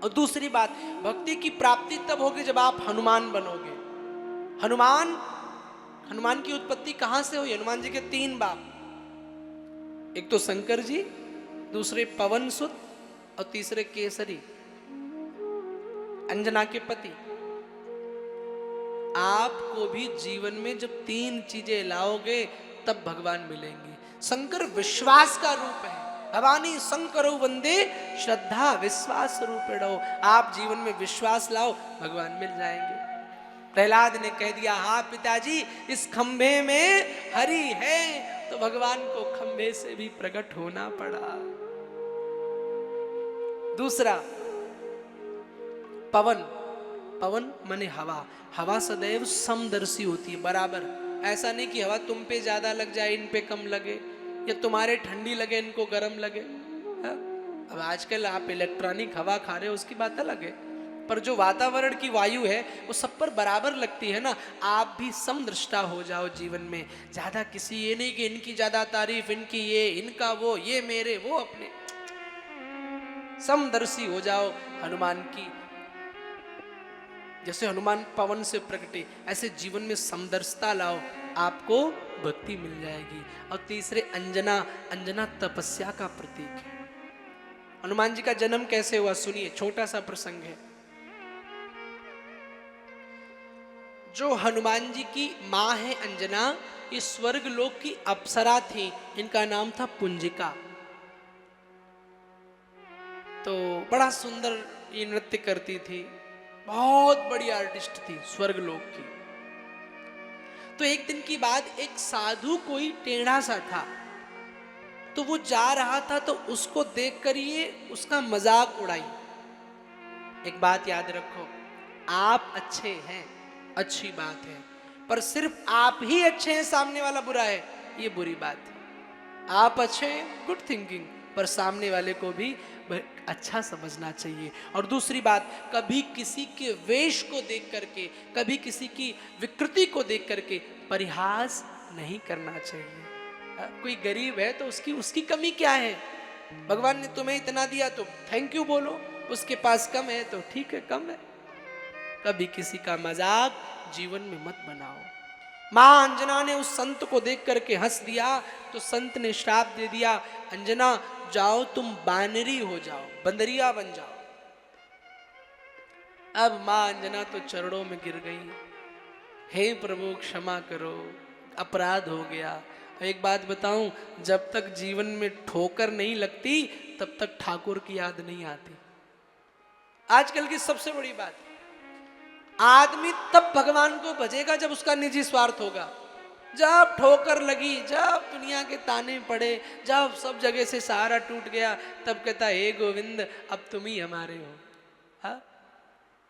और दूसरी बात, भक्ति की प्राप्ति तब होगी जब आप हनुमान बनोगे। हनुमान की उत्पत्ति कहां से हुई? हनुमान जी के 3 बाप, एक तो शंकर जी, दूसरे पवन सुत और तीसरे केसरी, अंजना के पति। आपको भी जीवन में जब 3 चीजें लाओगे तब भगवान मिलेंगे। शंकर विश्वास का रूप है। भवानी शंकरो वंदे श्रद्धा विश्वास रूपेणो। आप जीवन में विश्वास लाओ, भगवान मिल जाएंगे। प्रहलाद ने कह दिया, हाँ पिताजी, इस खंभे में हरि है, तो भगवान को खंभे से भी प्रकट होना पड़ा। दूसरा, पवन माने हवा। हवा सदैव समदर्शी होती है, बराबर। ऐसा नहीं कि हवा तुम पे ज्यादा लग जाए, इन पे कम लगे, या तुम्हारे ठंडी लगे इनको गर्म लगे। अब आजकल आप इलेक्ट्रॉनिक हवा खा रहे हो, उसकी बात अलग है, पर जो वातावरण की वायु है वो सब पर बराबर लगती है ना। आप भी समदृष्टा हो जाओ जीवन में। ज्यादा किसी ये नहीं कि इनकी ज्यादा तारीफ, इनकी ये, इनका वो, ये मेरे, वो अपने। समदर्शी हो जाओ हनुमान की। जैसे हनुमान पवन से प्रकटे, ऐसे जीवन में समदर्शिता लाओ, आपको भक्ति मिल जाएगी। और तीसरे, अंजना तपस्या का प्रतीक है। हनुमान जी का जन्म कैसे हुआ सुनिए, छोटा सा प्रसंग है। जो हनुमान जी की मां है अंजना, ये स्वर्ग लोक की अप्सरा थी। इनका नाम था पुंजिका। तो बड़ा सुंदर ये नृत्य करती थी, बहुत बड़ी आर्टिस्ट थी स्वर्ग लोक की। तो एक दिन की बात, एक साधु कोई टेढ़ा सा था, तो वो जा रहा था, तो उसको देखकर ये उसका मजाक उड़ाई। एक बात याद रखो, आप अच्छे हैं, अच्छी बात है, पर सिर्फ आप ही अच्छे हैं, सामने वाला बुरा है, ये बुरी बात है। आप अच्छे हैं, गुड थिंकिंग, पर सामने वाले को भी अच्छा समझना चाहिए। और दूसरी बात, कभी किसी के वेश को देख करके, कभी किसी की विकृति को देख करके परिहास नहीं करना चाहिए। कोई गरीब है तो उसकी कमी क्या है? भगवान ने तुम्हें इतना दिया तो थैंक यू बोलो, उसके पास कम है तो ठीक है, कम है। कभी किसी का मजाक जीवन में मत बनाओ। मां अंजना ने उस संत को देख करके हंस दिया, तो संत ने श्राप दे दिया, अंजना जाओ तुम बानरी हो जाओ, बंदरिया बन जाओ। अब मां अंजना तो चरणों में गिर गई, हे प्रभु क्षमा करो, अपराध हो गया। एक बात बताऊं, जब तक जीवन में ठोकर नहीं लगती तब तक ठाकुर की याद नहीं आती। आजकल की सबसे बड़ी बात, आदमी तब भगवान को भजेगा जब उसका निजी स्वार्थ होगा। जब ठोकर लगी, जब दुनिया के ताने पड़े, जब सब जगह से सहारा टूट गया, तब कहता हे गोविंद अब तुम ही हमारे हो। हा?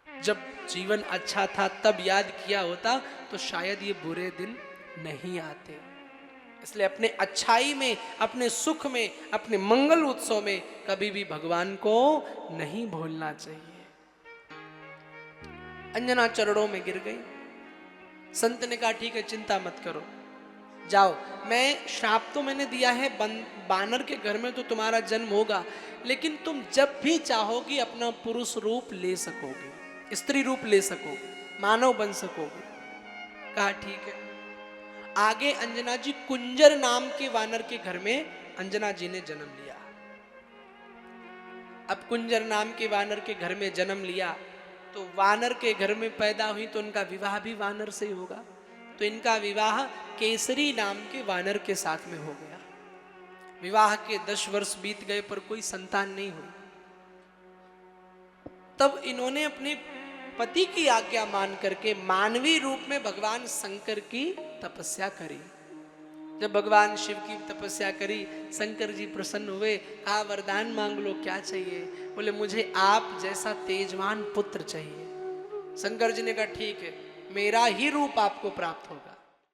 जब जीवन अच्छा था तब याद किया होता तो शायद ये बुरे दिन नहीं आते। इसलिए अपने अच्छाई में, अपने सुख में, अपने मंगल उत्सव में कभी भी भगवान को नहीं भूलना चाहिए। अंजना चरणों में गिर गई। संत ने कहा ठीक है, चिंता मत करो, जाओ, मैं श्राप तो मैंने दिया है, बानर के घर में तो तुम्हारा जन्म होगा, लेकिन तुम जब भी चाहोगी अपना पुरुष रूप ले सकोगे, स्त्री रूप ले सकोगे, मानव बन सकोगे। कहा ठीक है। आगे अंजना जी कुंजर नाम के वानर के घर में अंजना जी ने जन्म लिया। अब कुंजर नाम के वानर के घर में जन्म लिया तो वानर के घर में पैदा हुई तो उनका विवाह भी वानर से ही होगा। तो इनका विवाह केसरी नाम के वानर के साथ में हो गया। विवाह के 10 वर्ष बीत गए पर कोई संतान नहीं हुई। तब इन्होंने अपने पति की आज्ञा मान करके मानवीय रूप में भगवान शंकर की तपस्या करी। जब भगवान शिव की तपस्या करी, शंकर जी प्रसन्न हुए, कहा वरदान मांग लो, क्या चाहिए? बोले मुझे आप जैसा तेजवान पुत्र चाहिए। शंकर जी ने कहा ठीक है, मेरा ही रूप आपको प्राप्त होगा।